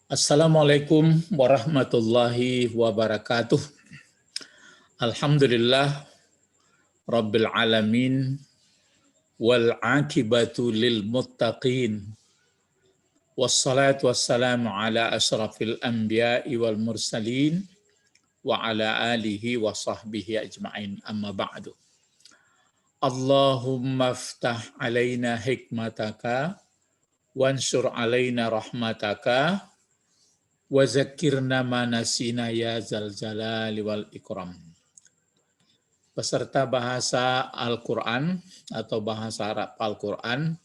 Assalamualaikum warahmatullahi wabarakatuh. Alhamdulillah Rabbil alamin wal akibatu lil muttaqin. Wassalatu wassalamu ala asyrafil anbiya'i wal mursalin wa ala alihi wa sahbihi ajma'in. Amma ba'du. Allahumma aftah alaina hikmataka wansur alaina rahmataka wa zakirna ma nasina ya zal jalali wal ikram. Peserta bahasa Al-Quran atau bahasa Arab Al-Quran,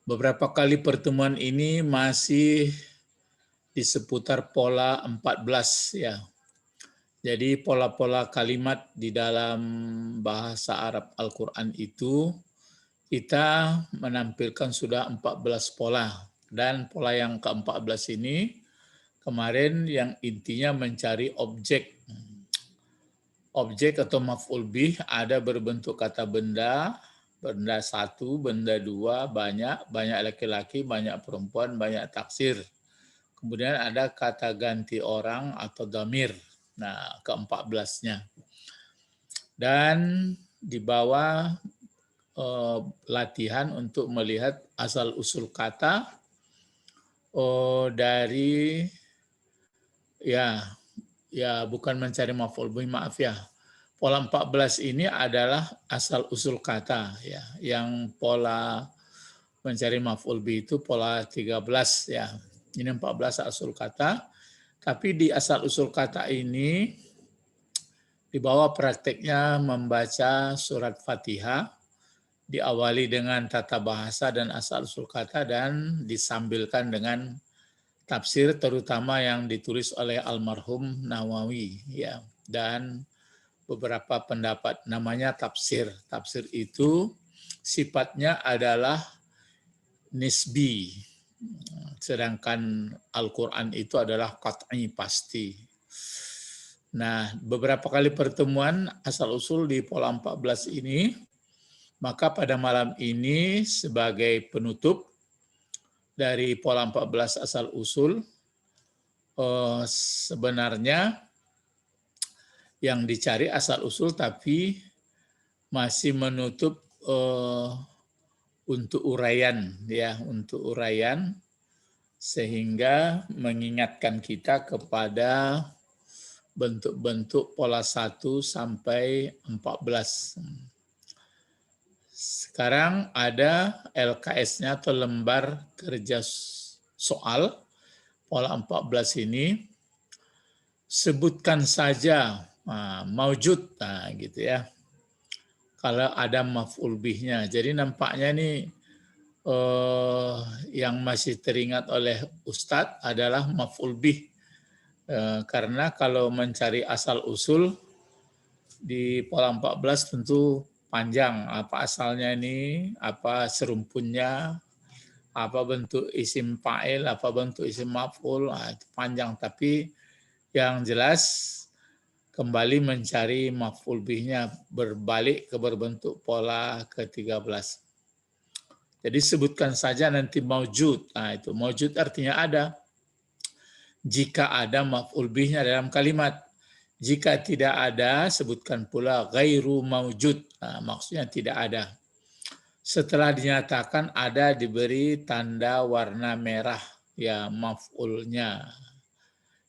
beberapa kali pertemuan ini masih di seputar pola 14 ya. Jadi pola-pola kalimat di dalam bahasa Arab Al-Quran itu kita menampilkan sudah 14 pola. Dan pola yang ke-14 ini kemarin yang intinya mencari objek. Objek atau maf'ul bih ada berbentuk kata benda, benda satu, benda dua, banyak laki-laki, banyak perempuan, banyak taksir. Kemudian ada kata ganti orang atau dhamir. Nah, ke-14-nya. Dan di bawah latihan untuk melihat asal-usul kata dari bukan mencari maf'ul bih, maaf ya. Pola 14 ini adalah asal usul kata ya. Yang pola mencari maf'ul bih itu pola 13 ya. Ini 14 asal kata. Tapi di asal usul kata ini di bawah prakteknya membaca surat Fatihah, diawali dengan tata bahasa dan asal usul kata dan disambilkan dengan tafsir terutama yang ditulis oleh almarhum Nawawi ya, dan beberapa pendapat namanya tafsir. Tafsir itu sifatnya adalah nisbi, sedangkan Al-Quran itu adalah qat'i, pasti. Nah, beberapa kali pertemuan asal-usul di pola 14 ini, maka pada malam ini sebagai penutup dari pola 14 asal-usul, sebenarnya yang dicari asal-usul tapi masih menutup untuk uraian ya, untuk uraian sehingga mengingatkan kita kepada bentuk-bentuk pola 1 sampai 14. Sekarang ada LKS-nya atau lembar kerja soal pola 14 ini. Sebutkan saja maujud, gitu ya. Kalau ada maf'ul bihnya. Jadi nampaknya nih yang masih teringat oleh Ustadz adalah maf'ul bih. Karena kalau mencari asal usul di pola 14 tentu panjang, apa asalnya ini, apa serumpunnya, apa bentuk isim fa'il, apa bentuk isim maf'ul, itu panjang. Tapi yang jelas kembali mencari maf'ul bihnya, berbalik ke berbentuk pola ke-13. Jadi sebutkan saja nanti maujud. Nah, itu maujud artinya ada. Jika ada maf'ul bihnya dalam kalimat. Jika tidak ada, sebutkan pula ghairu maujud. Nah, maksudnya tidak ada. Setelah dinyatakan ada, diberi tanda warna merah, ya maf'ulnya.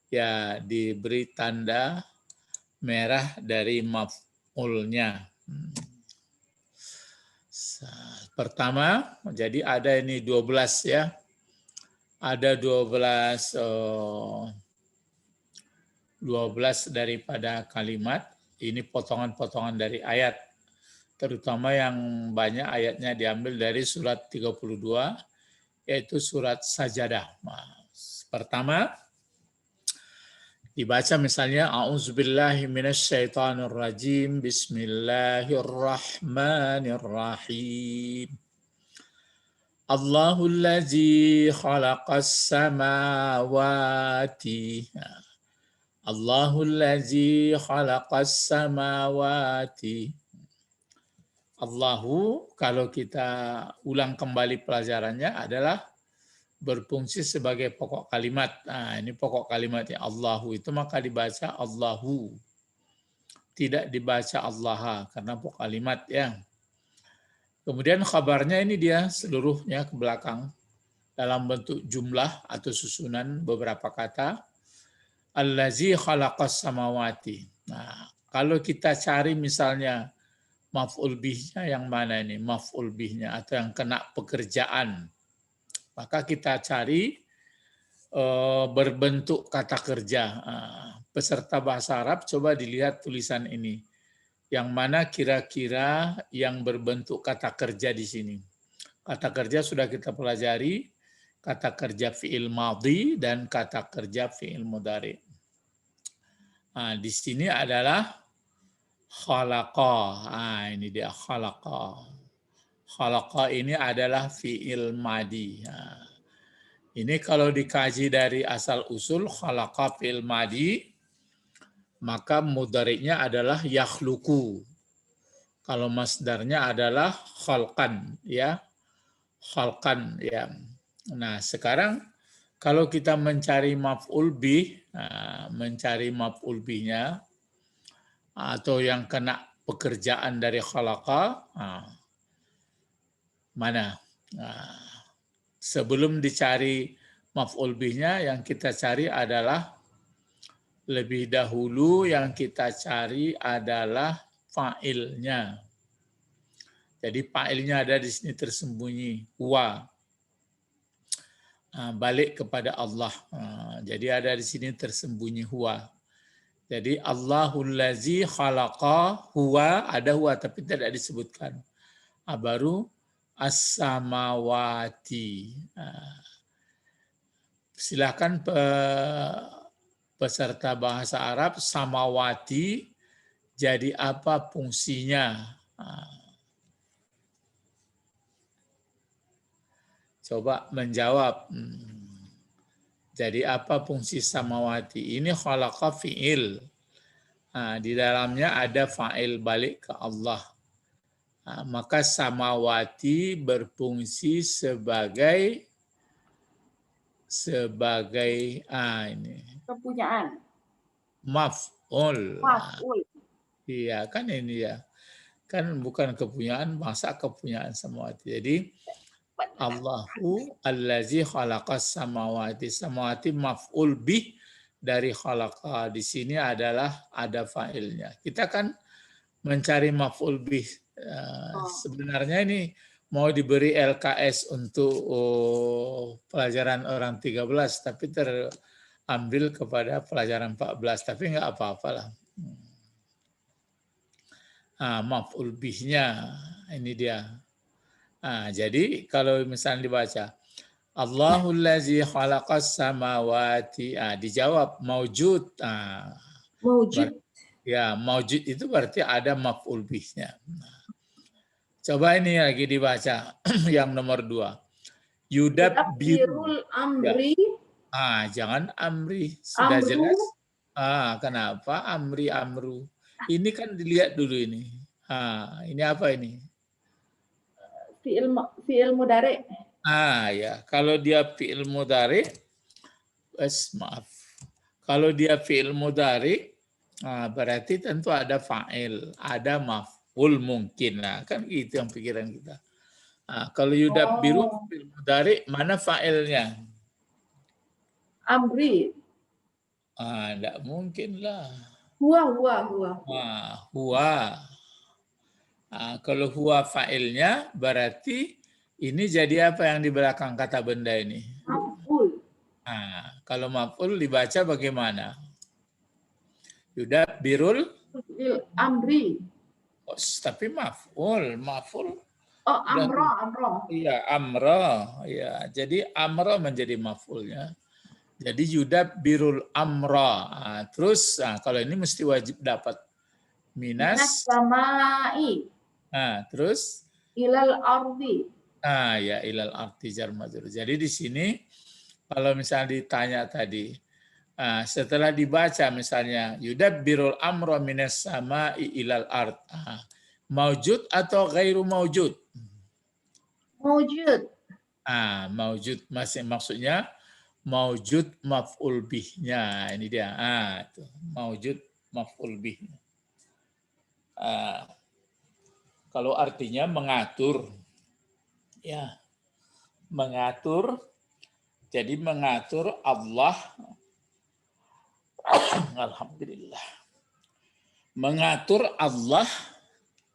Ya, diberi tanda merah dari maf'ulnya. Pertama, jadi ada ini 12 ya. Ada 12 daripada kalimat, ini potongan-potongan dari ayat, terutama yang banyak ayatnya diambil dari surat 32, yaitu surat Sajadah. Pertama, dibaca misalnya, A'udzubillahi minasyaitonirrajim, Bismillahirrahmanirrahim. Allahul ladzi khalaqas samawati. Allahul ladzi khalaqas samawati. Allahu, kalau kita ulang kembali pelajarannya adalah berfungsi sebagai pokok kalimat. Nah, ini pokok kalimatnya Allahu itu maka dibaca Allahu. Tidak dibaca Allah karena pokok kalimat ya. Kemudian khabarnya ini dia seluruhnya ke belakang dalam bentuk jumlah atau susunan beberapa kata. Allazi khalaqas samawati. Nah, kalau kita cari misalnya maf'ul bihnya yang mana ini? Maf'ul bihnya atau yang kena pekerjaan. Maka kita cari berbentuk kata kerja. Peserta bahasa Arab coba dilihat tulisan ini. Yang mana kira-kira yang berbentuk kata kerja di sini. Kata kerja sudah kita pelajari, kata kerja fi'il madhi dan kata kerja fi'il mudhari. Nah, di sini adalah khalaqa. Nah, ini dia khalaqa. Khalaqa ini adalah fi'il madi. Nah, ini kalau dikaji dari asal usul khalaqa fi'il madi, maka mudhari'nya adalah yakhluqu. Kalau masdarnya adalah khalqan, ya. Khalqan, ya. Nah, sekarang kalau kita mencari maf'ul bih, mencari maf'ul bihnya atau yang kena pekerjaan dari khalaqa, mana? Sebelum dicari maf'ul bihnya, yang kita cari adalah lebih dahulu yang kita cari adalah fa'ilnya. Jadi fa'ilnya ada di sini tersembunyi, huwa. Balik kepada Allah. Jadi ada di sini tersembunyi huwa. Jadi Allahul lazi khalaqa huwa, ada huwa tapi tidak disebutkan. Baru as-samawati. Silakan peserta bahasa Arab, samawati jadi apa fungsinya? Coba menjawab. Jadi apa fungsi samawati? Ini khalaqa fi'il. Di dalamnya ada fa'il balik ke Allah. Maka samawati berfungsi sebagai ini kepunyaan. Maf'ul. Maf'ul. Iya kan ini ya. Kan bukan kepunyaan, masa kepunyaan samawati. Jadi Allahu allazi khalaqas samawati. Samawati maf'ul bih dari khalaqa. Di sini adalah ada fa'ilnya. Kita kan mencari maf'ul bih. Sebenarnya ini mau diberi LKS untuk pelajaran orang 13, tapi terambil kepada pelajaran 14. Tapi nggak apa-apalah. Maf'ul bihnya, ini dia. Jadi kalau misalnya dibaca Allahul lazi khalaqas samawati, dijawab maujud. Maujud. Ya, maujud itu berarti ada maf'ul bihnya. Coba ini lagi dibaca yang nomor 2. Yudabbirul amri. Ya. Jangan amri, sudah Amru. jelas. Kenapa amri amru? Ini kan dilihat dulu ini. Ini apa ini? Fi'il mudhari. Ya, kalau dia fi'il mudhari, maaf. Kalau dia fi'il mudhari, berarti tentu ada fa'il, ada maf'ul mungkin. Kan gitu yang pikiran kita. Kalau yudabbiru fi'il mudhari, mana fa'ilnya? Amri. Enggak mungkin lah. Huwa. Kalau huwa fa'ilnya, berarti ini jadi apa yang di belakang kata benda ini? Maf'ul. Kalau maf'ul dibaca bagaimana? Yudabbirul amri. Tapi maf'ul. Amro. Iya, amro. Ya, jadi amro menjadi maf'ulnya. Jadi yudabbirul amro. Terus kalau ini mesti wajib dapat minas samai. Terus ilal ardi. Ya ilal ardi jar majrur. Jadi di sini kalau misalnya ditanya tadi, setelah dibaca misalnya yudabbirul amra minas samai ilal ard, maujud atau ghairu maujud? Maujud. Maujud masih maksudnya maujud maf'ul bihnya. Ini dia. Itu. Maujud maf'ul bihnya. Kalau artinya mengatur, ya mengatur. Jadi mengatur Allah. Alhamdulillah. Mengatur Allah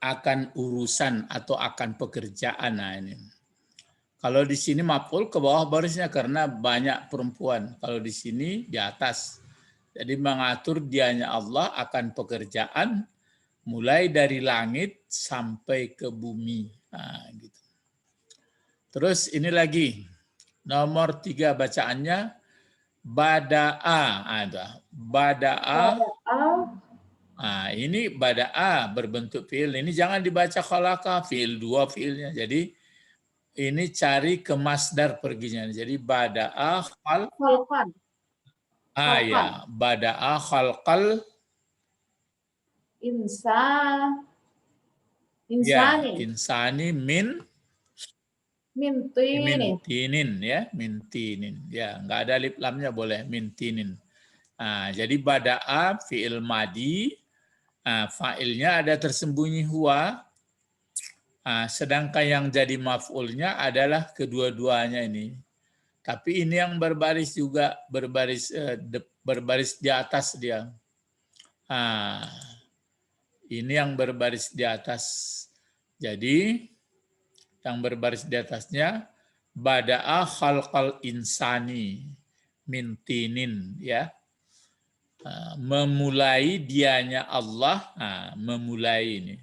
akan urusan atau akan pekerjaan. Nah, ini. Kalau di sini maf'ul ke bawah barisnya karena banyak perempuan. Kalau di sini di atas. Jadi mengatur dianya Allah akan pekerjaan mulai dari langit sampai ke bumi. Gitu. Terus ini lagi. Nomor 3 bacaannya bada'a. Bada'a. Ini bada'a berbentuk fi'il. Ini jangan dibaca khalaqa, fi'il 2 fi'ilnya. Jadi ini cari ke masdar perginya. Jadi bada'a khalqan. Ya, bada'a khalqal insani min tinin ya, min tinin. Ya, nggak ada alif lamnya boleh min tinin. Jadi bada'a fi'il madi, fa'ilnya ada tersembunyi huwa. Sedangkan yang jadi maf'ulnya adalah kedua-duanya ini. Tapi ini yang berbaris juga, berbaris di atas dia. Ini yang berbaris di atas. Jadi yang berbaris di atasnya bada'a khalqal insani min tinin ya. Memulai dianya Allah, memulai ini.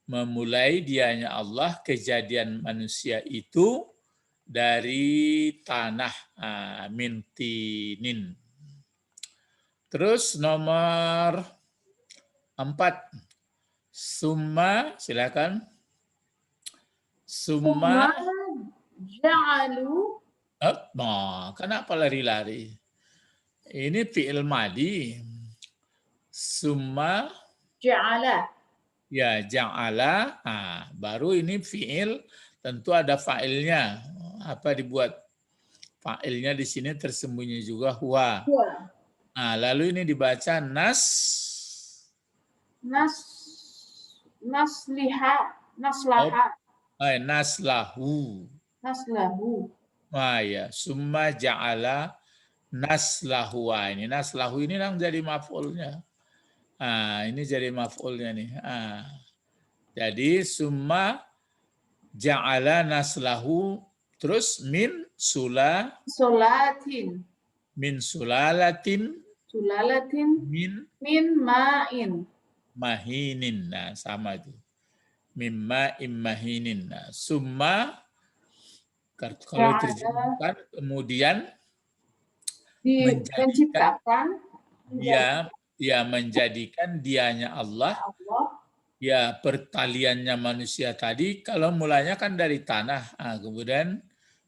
Memulai dianya Allah kejadian manusia itu dari tanah min tinin. Terus nomor 4. Summa, silakan. Summa ja'alu. Kenapa lari-lari? Ini fi'il madi. Summa ja'ala. Ya, ja'ala. Baru ini fi'il, tentu ada fa'ilnya. Apa dibuat? Fa'ilnya di sini tersembunyi juga huwa. Lalu ini dibaca naslahu. Ya, summa ja'ala naslahu. Ini naslahu ini yang jadi maf'ulnya. Ini jadi maf'ulnya nih. Jadi summa ja'ala naslahu, terus min sulalatin min ma'in mahinin. Sama itu. Mimma immahinin. Summa kalau diterjemahkan kemudian menciptakan menjadikan dianya Allah. Ya, pertaliannya manusia tadi kalau mulanya kan dari tanah, kemudian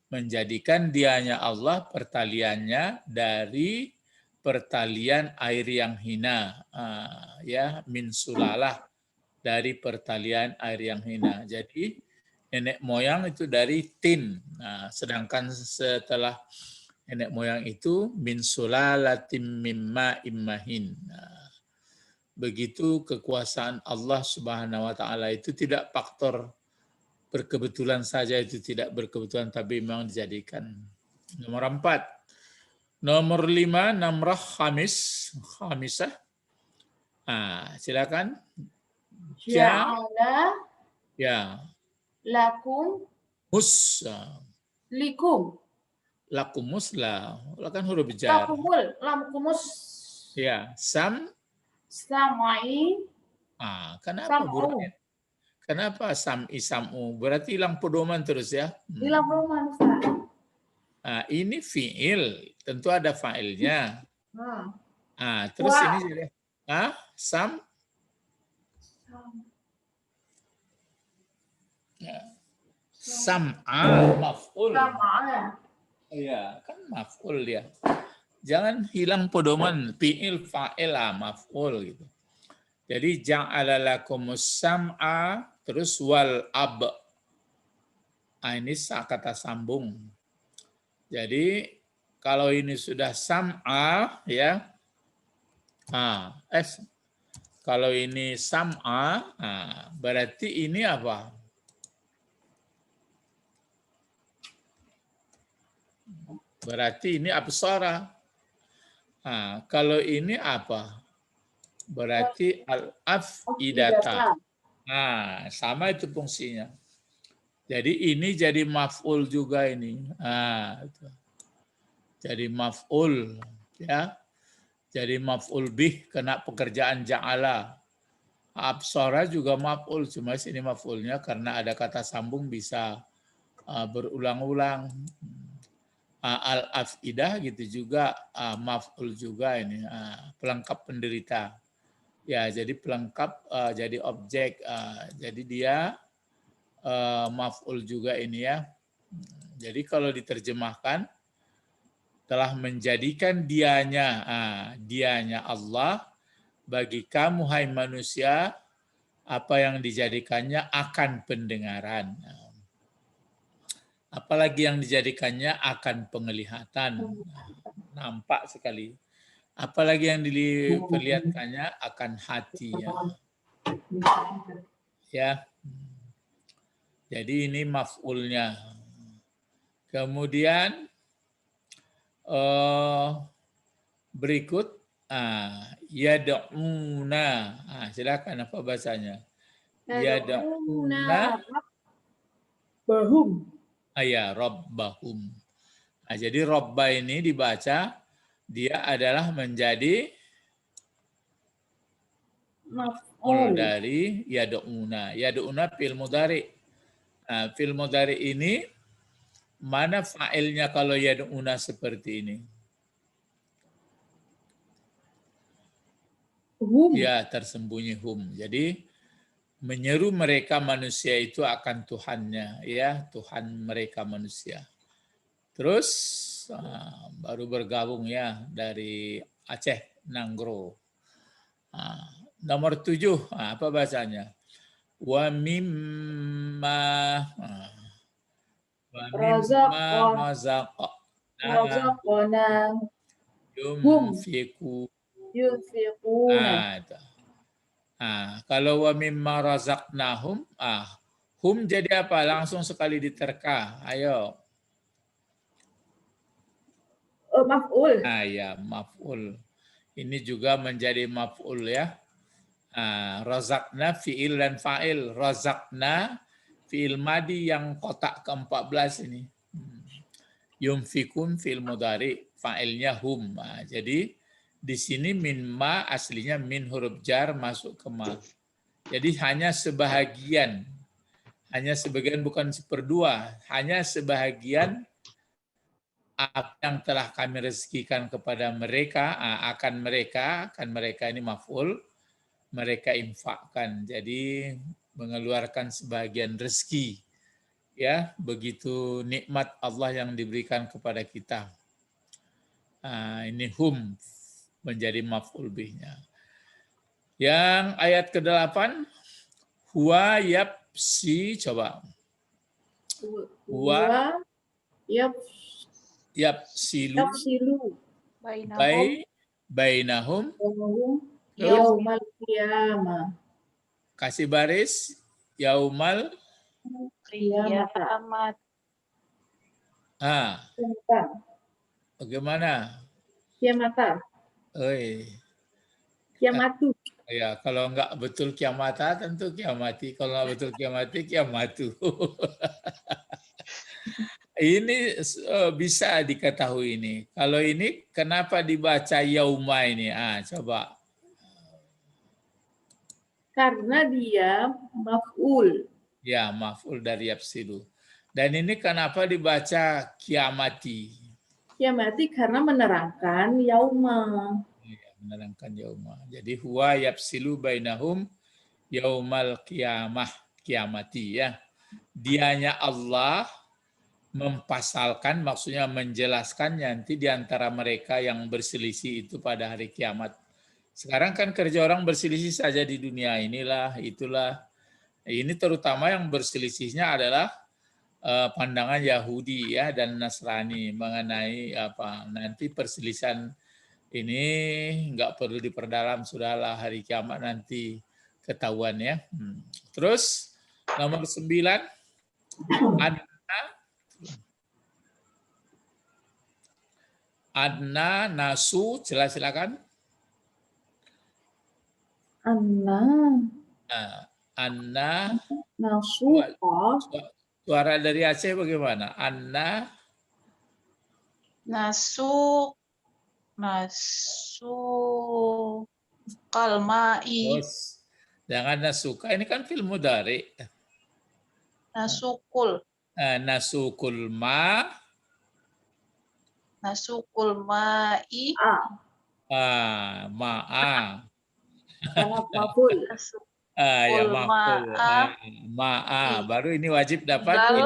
menjadikan dianya Allah pertaliannya dari pertalian air yang hina, ya min sulalah, dari pertalian air yang hina. Jadi nenek moyang itu dari tin. Sedangkan setelah nenek moyang itu min sulalatim mimma immahin. Begitu kekuasaan Allah Subhanahu wa taala itu tidak faktor berkebetulan saja, itu tidak berkebetulan tapi memang dijadikan. Nomor 4. Nomor 5 namrah khamisah. Silakan. Ja'ala Ya. lakum likum. Lakumus lah. Kan huruf jar. Lakumus. Ya, sam'i. Kenapa buranya? Kenapa sam'i sam'u? Berarti hilang pedoman terus ya. Hilang pedoman, Ustaz. Ini fi'il, tentu ada fa'ilnya. Terus ini jadi sam'a maf'ul. Iya, kan maf'ul dia. Jangan hilang pedoman fi'il fa'il maf'ul gitu. Jadi ja'ala lakumus sam'a terus wal ab. Ini kata sambung. Jadi kalau ini sudah sam'a ya. Kalau ini sam'a, berarti ini apa? Berarti ini absara. Kalau ini apa? Berarti al-af'idata. Sama itu fungsinya. Jadi ini jadi maf'ul juga ini. Jadi maf'ul ya. Jadi maf'ul bih kena pekerjaan ja'ala. Absara juga maf'ul, cuma sini maf'ulnya karena ada kata sambung bisa berulang-ulang. Al-afidah gitu juga maf'ul juga ini, pelengkap penderita. Ya, jadi pelengkap jadi objek. Jadi dia maf'ul juga ini ya. Jadi kalau diterjemahkan telah menjadikan dianya Allah bagi kamu hai manusia apa yang dijadikannya akan pendengaran. Apalagi yang dijadikannya akan penglihatan. Nampak sekali. Apalagi yang diperlihatkannya akan hati. Ya. Jadi ini maf'ulnya. Kemudian berikut yad'una. Silakan apa bahasanya? Yad'una bahum. Ya, rabbahum. Jadi robba ini dibaca dia adalah menjadi maf'ul dari yad'una. Yad'una fil mudhari. Fil mudhari ini mana fa'ilnya kalau yad'una seperti ini? Hum. Ya, tersembunyi hum. Jadi menyeru mereka manusia itu akan Tuhannya, ya, Tuhan mereka manusia. Terus baru bergabung ya dari Aceh Nanggro. Nomor 7, apa bahasanya? Wa mimma razaqna yunfiquna. Kalau wa mimma razaqnahum, hum jadi apa? Langsung sekali diterka. Ayo. Maf'ul. Ya, maf'ul. Ini juga menjadi maf'ul ya. Razaqna fi'il dan fa'il. Razaqna fi'il madi yang kotak ke-14 ini. Yumfikun fi'il mudhari, fa'ilnya hum. Jadi di sini min ma aslinya min huruf jar masuk ke ma. Jadi hanya sebahagian bukan seperdua, hanya sebahagian apa yang telah kami rezekikan kepada mereka, akan mereka ini maf'ul, mereka infakkan. Jadi mengeluarkan sebagian rezeki. Ya, begitu nikmat Allah yang diberikan kepada kita. Ini hum menjadi maf'ul bihnya. Yang ayat ke-8, huwa yapsi, coba. Huwa yapsilu bainahum yaumal qiyamah. Kasih baris yaumal Kiamat. Bagaimana? Kiamata. Kiamatu. Ya, kalau enggak betul kiamata tentu kiamati. Kalau enggak betul kiamati, kiamatu. Ini bisa diketahui ini. Kalau ini kenapa dibaca yauma ini? Coba. Karena dia maf'ul. Ya, maf'ul dari yapsilu. Dan ini kenapa dibaca kiamati? Kiamati karena menerangkan yauma. Ya, menerangkan yauma. Jadi huwa yapsilu bainahum yaumal qiyamah, kiamati ya. Dianya Allah mempasalkan, maksudnya menjelaskan nanti di antara mereka yang berselisih itu pada hari kiamat. Sekarang kan kerja orang berselisih saja di dunia inilah, itulah. Ini terutama yang berselisihnya adalah pandangan Yahudi ya dan Nasrani mengenai apa nanti perselisihan ini nggak perlu diperdalam, sudahlah hari kiamat nanti ketahuan ya. Terus nomor 9 Adna nasu, silakan. Anna nasuqa. Suara dari Aceh bagaimana? Anna nasu kalmai. Jangan nasuka, ini kan fi'il mudhari. Nasukul. Nasukul mai. Ma'a. Karena maful. Ya maful. Ma'a. Baru ini wajib dapat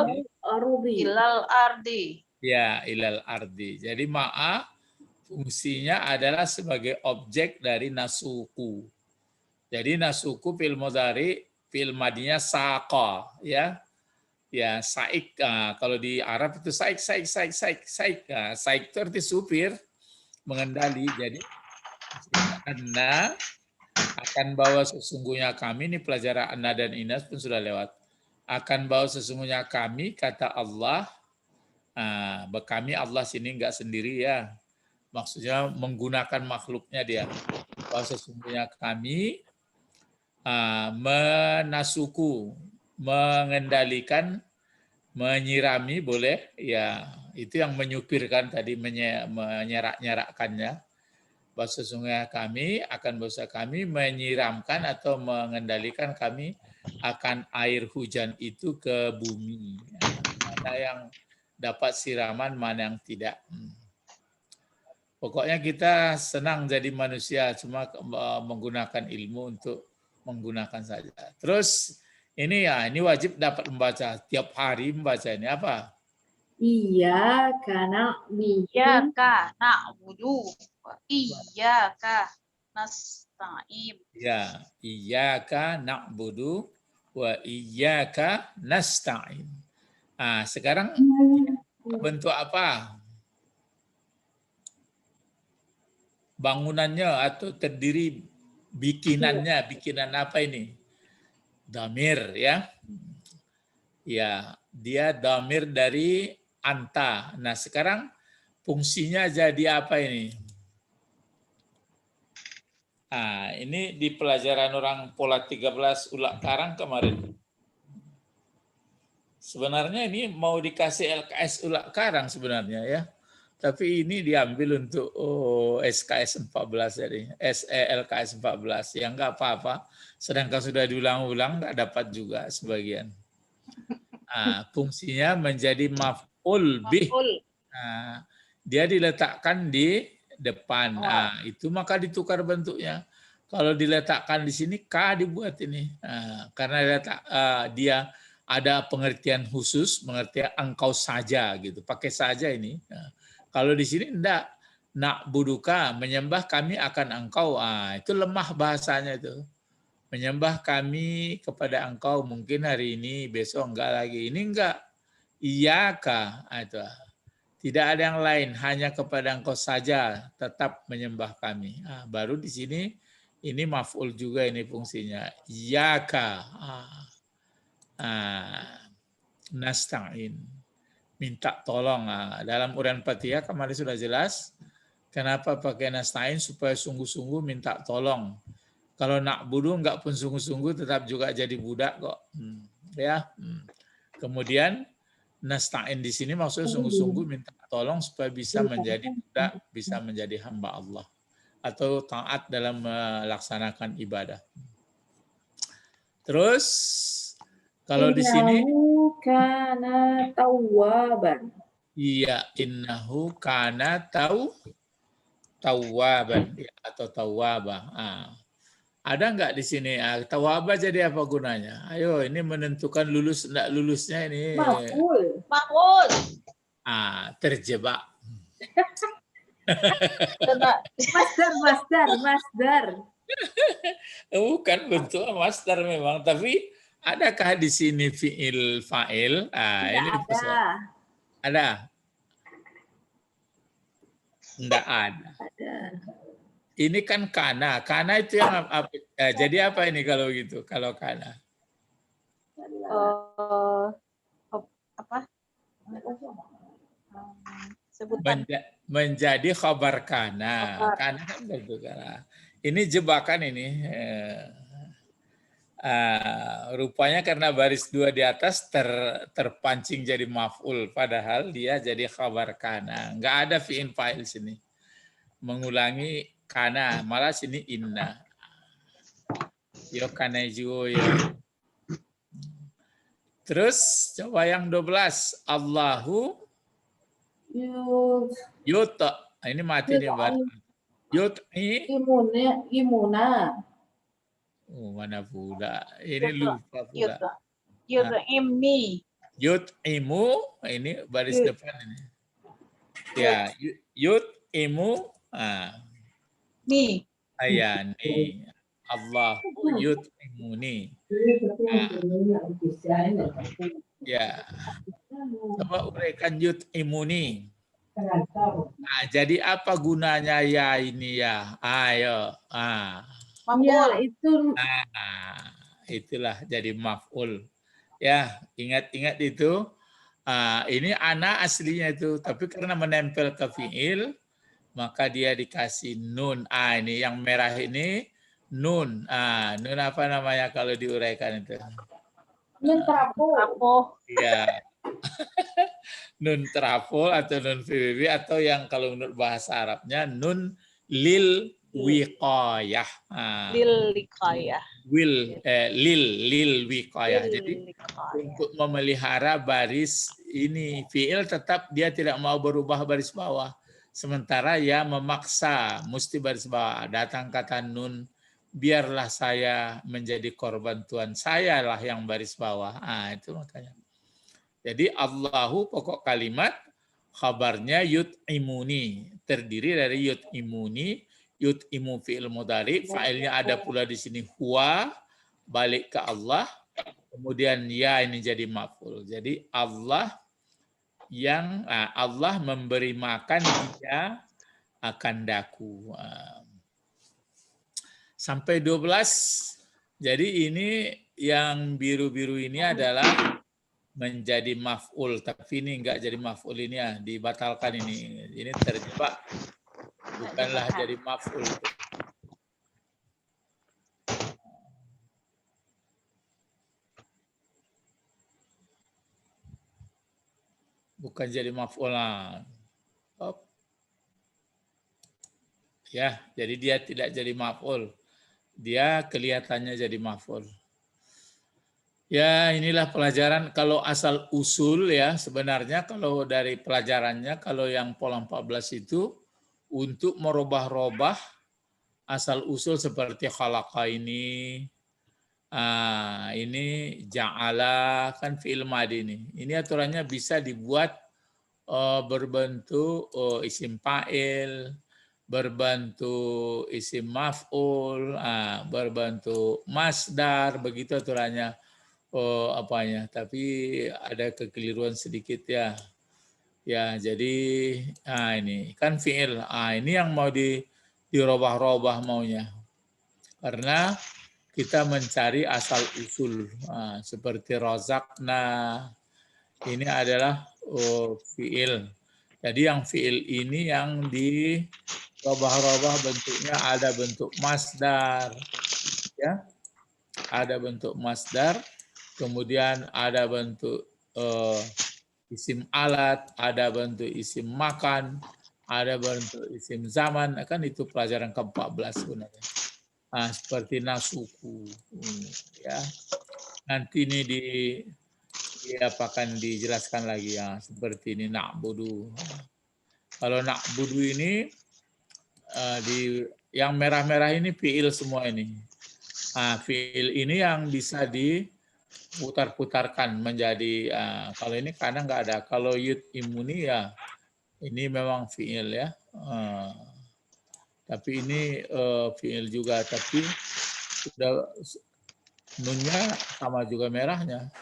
ilal ardi. Ya, ilal ardi. Jadi ma'a fungsinya adalah sebagai objek dari nasuku. Jadi nasuku fi'il mudhari, fi'il madinya saqa, ya. Ya, saik. Kalau di Arab itu saik. Saik itu arti supir, mengendali. Jadi Anna akan bawa sesungguhnya kami, ini pelajaran Anna dan Inas pun sudah lewat. Akan bawa sesungguhnya kami, kata Allah. Kami Allah sini enggak sendiri ya. Maksudnya menggunakan makhluknya dia. Bahwa sesungguhnya kami menasuku, mengendalikan, menyirami boleh ya, itu yang menyupirkan tadi, menyerak-nyerakkannya. Bahwa sesungguhnya kami akan berusaha kami menyiramkan atau mengendalikan kami akan air hujan itu ke bumi. Mana yang dapat siraman, mana yang tidak. Pokoknya kita senang jadi manusia, cuma menggunakan ilmu untuk menggunakan saja. Terus ini wajib dapat membaca tiap hari, membaca ini apa? Iyyaka na'budu wa iyyaka nasta'in. Ya, iyyaka na'budu wa iyyaka nasta'in. Sekarang bentuk apa? Bangunannya atau terdiri bikinan apa ini? Damir ya. Ya, dia damir dari anta. Nah, sekarang fungsinya jadi apa ini? Ini di pelajaran orang pola 13 ulak karang kemarin. Sebenarnya ini mau dikasih LKS ulak karang sebenarnya ya. Tapi ini diambil untuk SKS 14 jadi. LKS 14. Ya enggak apa-apa. Sedangkan sudah diulang-ulang enggak dapat juga sebagian. Fungsinya menjadi maf'ul bih. Dia diletakkan di depan. Itu maka ditukar bentuknya. Kalau diletakkan di sini K dibuat ini. Karena dia ada pengertian khusus, pengertian engkau saja gitu. Pakai saja ini. Kalau di sini enggak, nak buduka, menyembah kami akan engkau. Itu lemah bahasanya itu. Menyembah kami kepada engkau mungkin hari ini, besok enggak lagi. Ini enggak. Iyaka. Itu. Tidak ada yang lain, hanya kepada engkau saja tetap menyembah kami. Baru di sini, ini maf'ul juga ini fungsinya. Iyaka. Nasta'in. Minta tolong. Dalam uraian Fatihah kemarin sudah jelas kenapa pakai nasta'in, supaya sungguh-sungguh minta tolong. Kalau nak budu enggak pun sungguh-sungguh tetap juga jadi budak kok. Ya. Kemudian nasta'in di sini maksudnya sungguh-sungguh minta tolong supaya bisa menjadi budak, bisa menjadi hamba Allah atau taat dalam melaksanakan ibadah. Terus kalau di sini kana tawwaban. Iya, innahu kana tawwaban atau tawwaba. Ada enggak di sini? Tawwaba jadi apa gunanya? Ayo, ini menentukan lulus enggak lulusnya ini. Maf'ul. Terjebak. Masdar. Bukan bentuk masdar memang, tapi Adakah di sini fiil fa'il? Tidak Ini ada. persoalan. Ada? Enggak ada. Ada. Ini kan kana. Kana itu yang apa? Jadi apa ini kalau gitu? Kalau kana? Apa? Sebutan. Menjadi khabar kana. Khabar. Kana kan begitu kana. Ini jebakan ini. Rupanya karena baris 2 di atas terpancing jadi maf'ul. Padahal dia jadi khabar kana. Enggak ada fi'il fa'il sini. Mengulangi kana. Malah sini inna. Yo kana juga ya. Terus coba yang 12. Allahu yuta. Ini mati nih, Bar. Yut'i. Imuna. Oh, mana pula. Ini lupa pula. Yut'imni. Yut'imu. Ini baris depan ini. Ya, yut'imu. Ni. Ayani. Allahu yut'imuni. Ya. Coba uraikan yut'imuni. Jadi apa gunanya ya ini ya? Ayo. Ya, itu Itulah jadi maf'ul. Ya, ingat-ingat itu. Ini ana aslinya itu, tapi karena menempel ke fi'il, maka dia dikasih nun. Ini yang merah ini nun. Nun apa namanya kalau diuraikan itu? nun trafo. Ya. Nun trafo atau nun PBB atau yang kalau menurut bahasa Arabnya nun lil wiqayah. Lil wiqayah. Lil wiqayah. Jadi untuk memelihara baris ini fi'il tetap dia tidak mau berubah baris bawah. Sementara ya memaksa mesti baris bawah. Datang kata nun, biarlah saya menjadi korban Tuhan. Sayalah yang baris bawah. Itu makanya. Jadi Allahu pokok kalimat, khabarnya yut'imuni, terdiri dari yut'imuni, yut'imu fi'il mudhari, fa'ilnya ada pula di sini huwa, balik ke Allah, kemudian ya ini jadi maf'ul. Jadi Allah Allah memberi makan dia akan daku. Sampai 12. Jadi ini yang biru-biru ini adalah menjadi maf'ul, tapi ini enggak jadi maf'ul ini ya, dibatalkan ini. Ini terjebak, bukanlah jadi maf'ul. Bukan jadi maf'ul. Ya, jadi dia tidak jadi maf'ul. Dia kelihatannya jadi maf'ul. Ya, inilah pelajaran kalau asal usul ya, sebenarnya kalau dari pelajarannya, kalau yang pola 14 itu untuk merubah-rubah asal usul seperti khalaqa ini ja'ala kan fi'il madi ini. Ini aturannya bisa dibuat berbentuk isim fa'il, berbentuk isim maf'ul, berbentuk masdar, begitu aturannya. Tapi ada kekeliruan sedikit ya. Ya, jadi ini kan fi'il. Ini yang mau dirubah-rubah maunya. Karena kita mencari asal usul seperti razaqna. Ini adalah fi'il. Jadi yang fi'il ini yang dirubah-rubah bentuknya ada bentuk masdar. Ya. Ada bentuk masdar. Kemudian ada bentuk isim alat, ada bentuk isim makan, ada bentuk isim zaman. Kan itu pelajaran ke-14 sebenarnya. Seperti nasuku. Ya. Nanti ini akan dijelaskan lagi ya. Seperti ini na'budu. Kalau na'budu ini yang merah-merah ini fi'il semua ini. Fi'il ini yang bisa diputar-putarkan menjadi kalau ini karena nggak ada. Kalau yut'imuni ya ini memang fi'il ya. Tapi ini fi'il juga, tapi sudah Nunnya sama juga merahnya.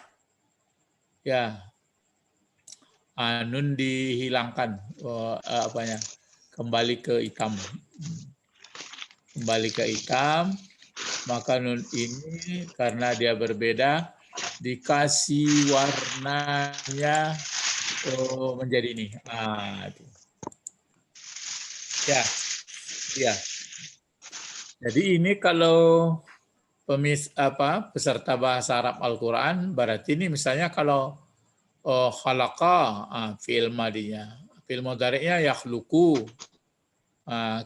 Ya, nun dihilangkan, apanya, kembali ke hitam. Kembali ke hitam, maka nun ini karena dia berbeda, dikasih warnanya menjadi ini. Itu. Ya, ya. Jadi ini kalau peserta bahasa Arab Al-Quran, berarti ini misalnya kalau khalaqa, fi'il madinya, fi'il mudhari'nya yakhluqu.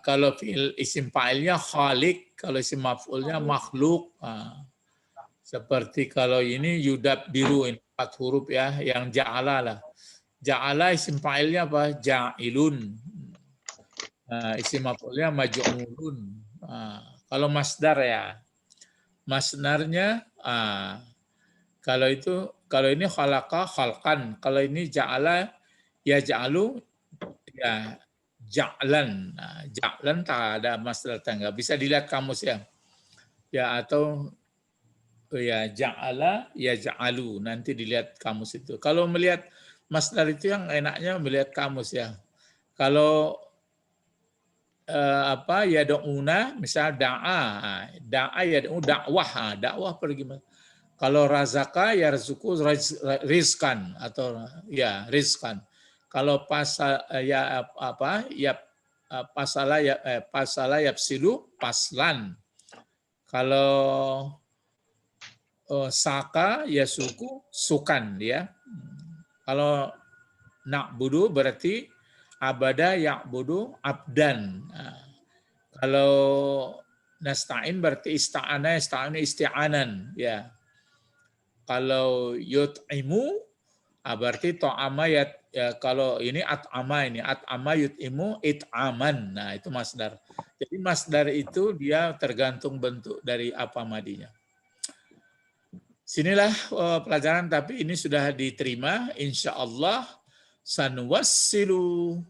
Kalau fi'il isim fa'ilnya khaliq, kalau isim maf'ulnya makhluk. Seperti kalau ini yudab biru, 4 huruf ya, yang ja'ala lah. Ja'ala isim fa'ilnya apa? Ja'ilun. Isim maf'ulnya maj'ulun. Kalau masdar ya, masdarnya kalau ini khalaqa khalqan, kalau ini ja'ala ya ja'alu ya ja'lan. Ja'lan tak ada masdar tangga. Bisa dilihat kamus ya. Ya atau ya ja'ala ya ja'alu, nanti dilihat kamus itu. Kalau melihat masdar itu yang enaknya melihat kamus ya. Kalau ya do'una, misal da'a ya dakwah, dakwah pergi. Kalau razaka ya rezuku rizkan atau ya rizkan. Kalau ya pasala yapsilu paslan. Kalau saka ya suku sukan ya. Kalau na'budu berarti abada ya'budu abdan. Kalau nasta'in berarti ista'ana isti'anan ya. Kalau yut'imu berarti ta'ama ya, kalau ini at'ama yut'imu it'aman. Nah, itu masdar. Jadi masdar itu dia tergantung bentuk dari apa madinya. Sinilah pelajaran, tapi ini sudah diterima. Insya Allah sanuwassilu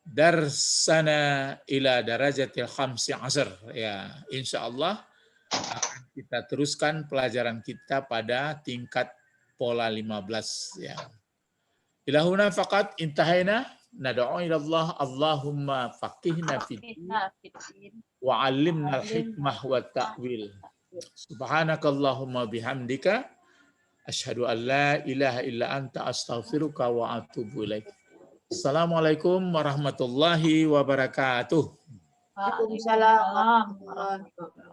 darsana ila darajatil khamsi asr. Ya, insya Allah akan kita teruskan pelajaran kita pada tingkat pola 15 ya. Ilahuna faqat intahaina nad'u ila Allah Allahumma faqihna fid din wa 'allimna al-hikmah wa ta'wil. Subhanakallahumma bihamdika asyhadu an la ilaha illa anta astaghfiruka wa atubu ilaik. Assalamualaikum warahmatullahi wabarakatuh. Waalaikumsalam warahmatullahi wabarakatuh.